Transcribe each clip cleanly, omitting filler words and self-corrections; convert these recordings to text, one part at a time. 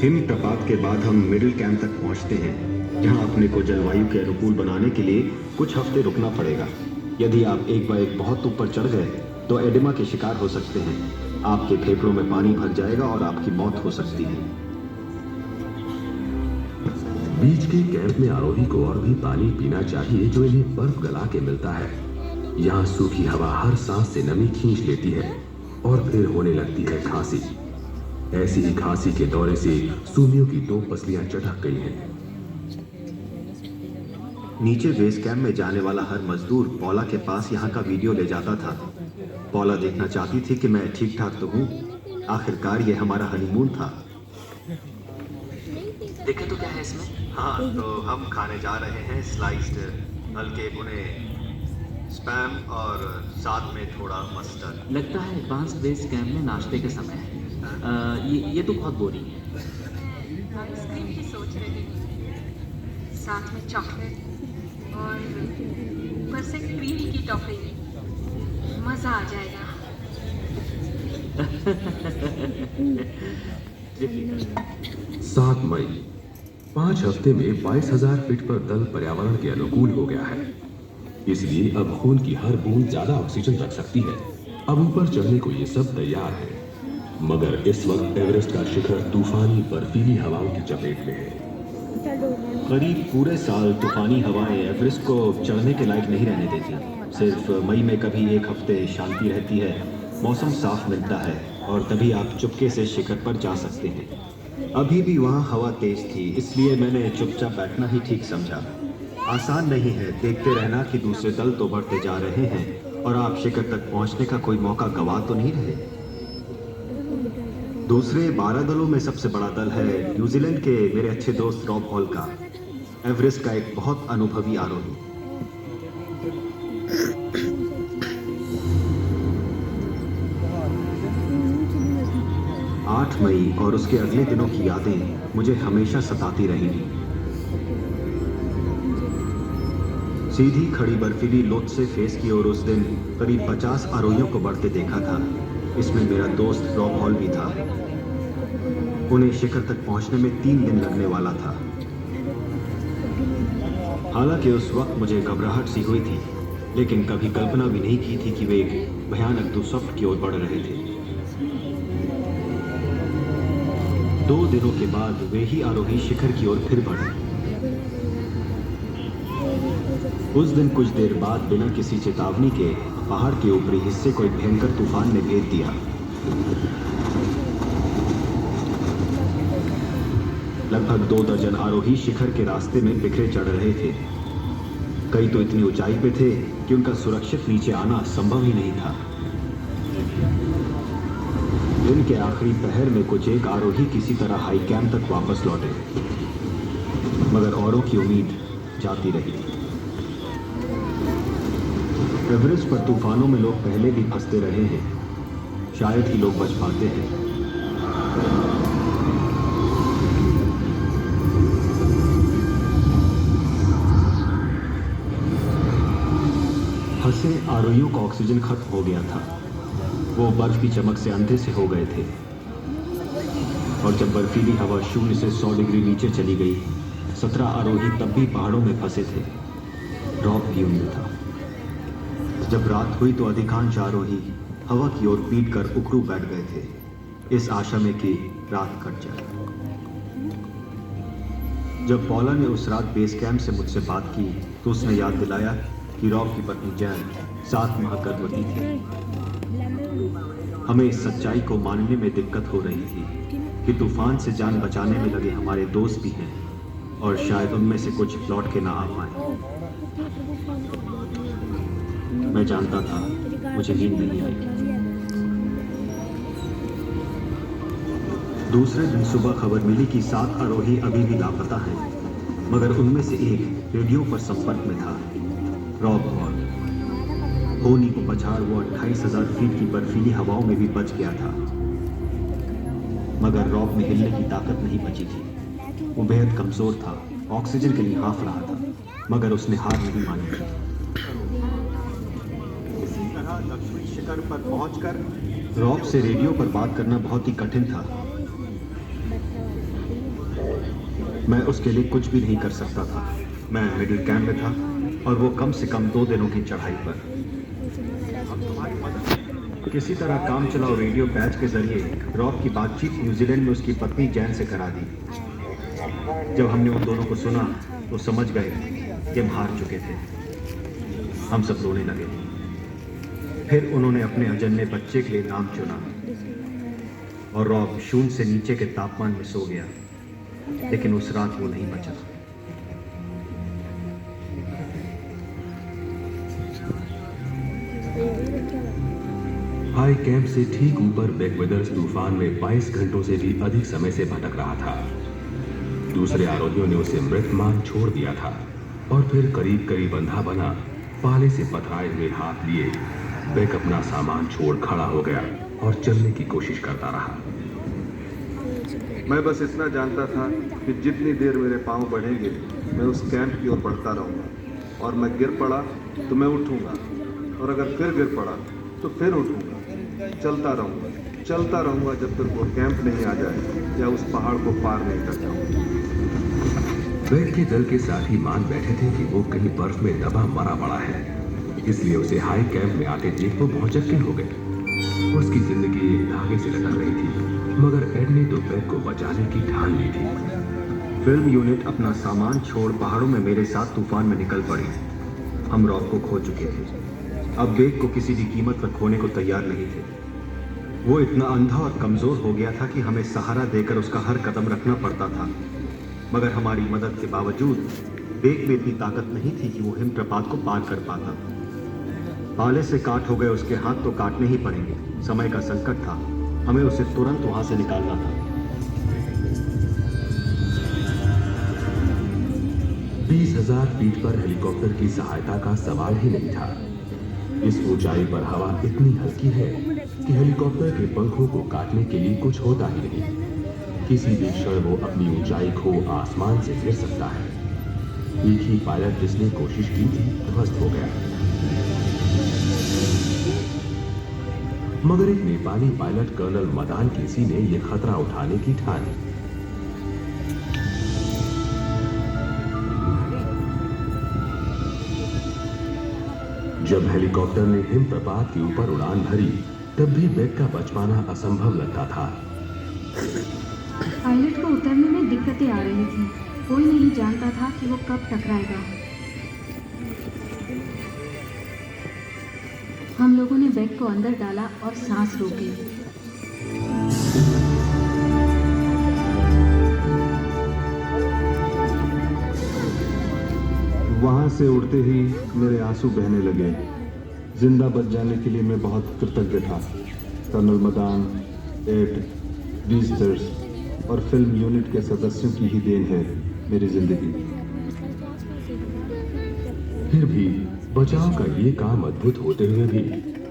हिमप्रपात के बाद हम मिडिल कैंप तक पहुंचते हैं, जहां अपने को जलवायु के अनुकूल बनाने के लिए कुछ हफ्ते रुकना पड़ेगा। यदि आप एक बार एक बहुत ऊपर चढ़ गए तो एडिमा के शिकार हो सकते हैं। आपके फेफड़ों में पानी भर जाएगा और आपकी मौत हो सकती है। बीच के कैंप में आरोही को और भी पानी पीना चाहिए, जो इन्हें बर्फ गला के मिलता है। यहाँ सूखी हवा हर सांस से नमी खींच लेती है और फिर होने लगती है खांसी। ऐसी ही खांसी के दौरे से सूमियों की 2 पसलियां चटक गई हैं। नीचे बेस कैंप में जाने वाला हर मजदूर पौला के पास यहाँ का वीडियो ले जाता था। पौला देखना चाहती थी कि मैं ठीक ठाक तो हूँ। आखिरकार ये हमारा हनीमून था। देखे तो क्या है इसमें? हाँ, तो हम खाने जा रहे हैं स्लाइस्ड हल्के भुने स्पैम और साथ में थोड़ा मस्टर्ड। लगता है एडवांस बेस कैंप में नाश्ते के समय है। ये तो बहुत बोरिंग है। आइसक्रीम की सोच रही हूँ, साथ में चॉकलेट और ऊपर से क्रीमी की टॉपिंग। मजा आ जाएगा। 7 मई 5 हफ्ते में 22,000 फीट पर दल पर्यावरण के अनुकूल हो गया है। इसलिए अब खून की हर बूंद ज्यादा ऑक्सीजन रख सकती है। अब ऊपर चढ़ने को ये सब तैयार है, मगर इस वक्त एवरेस्ट का शिखर तूफानी बर्फीली हवाओं की चपेट में है। करीब पूरे साल तूफानी हवाएं एवरेस्ट को चढ़ने के लायक नहीं रहने देती। सिर्फ मई में कभी एक हफ्ते शांति रहती है, मौसम साफ मिलता है और तभी आप चुपके से शिखर पर जा सकते हैं। अभी भी वहाँ हवा तेज थी, इसलिए मैंने चुपचाप बैठना ही ठीक समझा। आसान नहीं है देखते रहना कि दूसरे दल तो बढ़ते जा रहे हैं और आप शिखर तक पहुँचने का कोई मौका गंवा तो नहीं रहे। दूसरे 12 दलों में सबसे बड़ा दल है न्यूजीलैंड के मेरे अच्छे दोस्त रॉब हॉल का, एवरेस्ट का एक बहुत अनुभवी आरोही। 8 मई और उसके अगले दिनों की यादें मुझे हमेशा सताती रहेंगी। सीधी खड़ी बर्फीली लोथ से फेस की ओर उस दिन करीब 50 आरोहियों को बढ़ते देखा था। इसमें मेरा दोस्त रॉब हॉल भी था। उन्हें शिखर तक पहुंचने में 3 दिन लगने वाला था। हालांकि उस वक्त मुझे घबराहट सी हुई थी, लेकिन कभी कल्पना भी नहीं की थी कि वे एक भयानक दुस्वप्न की ओर बढ़ रहे थे। 2 दिनों के बाद वे ही आरोही शिखर की ओर फिर बढ़े। उस दिन कुछ देर बाद बिना किसी चेतावनी के पहाड़ के ऊपरी हिस्से को एक भयंकर तूफान ने भेद दिया। लगभग 2 दर्जन आरोही शिखर के रास्ते में बिखरे चढ़ रहे थे। कई तो इतनी ऊंचाई पे थे कि उनका सुरक्षित नीचे आना संभव ही नहीं था। दिन के आखिरी पहर में कुछ एक आरोही किसी तरह हाई कैंप तक वापस लौटे, मगर औरों की उम्मीद जाती रही। एवरेस्ट पर तूफानों में लोग पहले भी फंसते रहे हैं, शायद ही लोग बच पाते हैं। फंसे आरोहियों का ऑक्सीजन खत्म हो गया था। वो बर्फ की चमक से अंधे से हो गए थे और जब बर्फीली हवा 0 से 100 डिग्री नीचे चली गई, 17 आरोही तब भी पहाड़ों में फंसे थे। रॉब भी उनमें था। जब रात हुई तो अधिकांश आरोही हवा की ओर पीट कर उकड़ू बैठ गए थे, इस आशा में कि रात कट जाए। जब पौला ने उस रात बेस कैंप से मुझसे बात की तो उसने याद दिलाया कि रॉब की पत्नी जैन 7 माह गर्भवती थी। हमें इस सच्चाई को मानने में दिक्कत हो रही थी कि तूफान से जान बचाने में लगे हमारे दोस्त भी हैं और शायद उनमें से कुछ लौट के ना आ पाए। मैं जानता था मुझे नींद नहीं आई। दूसरे दिन सुबह खबर मिली कि 7 आरोही अभी भी लापता हैं, मगर उनमें से एक रेडियो पर संपर्क में था, रॉब हॉल। होनी को पछाड़ वो 28,000 फीट की बर्फीली हवाओं में भी बच गया था, मगर रॉब में हिलने की ताकत नहीं बची थी। वो बेहद कमजोर था, ऑक्सीजन के लिए हाँफ रहा था, मगर उसने हार नहीं मानी थी। इसी तरह दक्षिणी शिखर पर पहुंचकर रॉब से रेडियो पर बात करना बहुत ही कठिन था। मैं उसके लिए कुछ भी नहीं कर सकता था। मैं मिडिल कैंप में था और वो कम से कम 2 दिनों की चढ़ाई पर। किसी तरह काम चलाओ रेडियो पैच के जरिए रॉब की बातचीत न्यूजीलैंड में उसकी पत्नी जैन से करा दी। जब हमने उन दोनों को सुना तो समझ गए कि हम हार चुके थे। हम सब रोने लगे। फिर उन्होंने अपने अजन्मे बच्चे के लिए नाम चुना और रॉब शून्य से नीचे के तापमान में सो गया, लेकिन उस रात वो नहीं बचा। हाई कैंप से ठीक ऊपर बैकवेदर्स तूफान में 22 घंटों से भी अधिक समय से भटक रहा था। दूसरे आरोहियों ने उसे मृत मान छोड़ दिया था और फिर करीब करीब अंधा बना पाले से पथराए हुए हाथ लिए बेक अपना सामान छोड़ खड़ा हो गया और चलने की कोशिश करता रहा। मैं बस इतना जानता था कि जितनी देर मेरे पांव बढ़ेंगे मैं उस कैंप की ओर बढ़ता रहूंगा, और मैं गिर पड़ा तो मैं उठूंगा, और अगर फिर गिर पड़ा तो फिर उठूंगा। चलता रहूंगा जब तक वो कैंप नहीं आ जाए या उस पहाड़ को पार नहीं कर जाऊं। बेक के दल के साथी मान बैठे थे कि वो कहीं बर्फ में दबा मरा पड़ा है, इसलिए उसे हाई कैंप में आते देख वो भौचक्के हो गए। उसकी जिंदगी एक धागे से लटक रही थी, मगर एड ने तो बेक को बचाने की ठान ली थी। फिल्म यूनिट अपना सामान छोड़ पहाड़ों में मेरे साथ तूफान में निकल पड़ी। हम रॉब को खो चुके थे। अब बेक को किसी भी कीमत पर खोने को तैयार नहीं थे। वो इतना अंधा और कमजोर हो गया था कि हमें सहारा देकर उसका हर कदम रखना पड़ता था, मगर हमारी मदद के बावजूद बेक में इतनी ताकत नहीं थी कि वो हिमप्रपात को पार कर पाता। पाले से काट हो गए उसके हाथ तो काटने ही पड़ेंगे। समय का संकट था, हमें उसे तुरंत वहां से निकालना था। 20,000 फीट पर हेलीकॉप्टर की सहायता का सवाल ही नहीं था। इस ऊंचाई पर हवा इतनी हल्की है कि हेलीकॉप्टर के पंखों को काटने के लिए कुछ होता ही नहीं। किसी भी क्षण वो अपनी ऊंचाई खो आसमान से गिर सकता है। एक ही पायलट जिसने कोशिश की थी ध्वस्त हो गया, मगर एक नेपाली पायलट कर्नल मदान केसी ने यह खतरा उठाने की ठानी। जब हेलीकॉप्टर ने हिमप्रपात के ऊपर उड़ान भरी, तब भी बेक का बच पाना असंभव लगता था। पायलट को उतरने में दिक्कतें आ रही थी। कोई नहीं जानता था कि वो कब टकराएगा। हम लोगों ने बेक को अंदर डाला और सांस रोकी। वहां से उड़ते ही मेरे आंसू बहने लगे। जिंदा बच जाने के लिए मैं बहुत कृतज्ञ था। कर्नल मदान, एड, विजिटर्स और फिल्म यूनिट के सदस्यों की ही देन है मेरी जिंदगी। फिर भी बचाव का ये काम अद्भुत होते हुए भी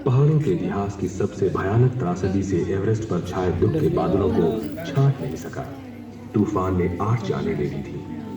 पहाड़ों के इतिहास की सबसे भयानक त्रासदी से एवरेस्ट पर छाए दुख के बादलों को छांट नहीं सका। तूफान ने 8 जानें ले ली थी।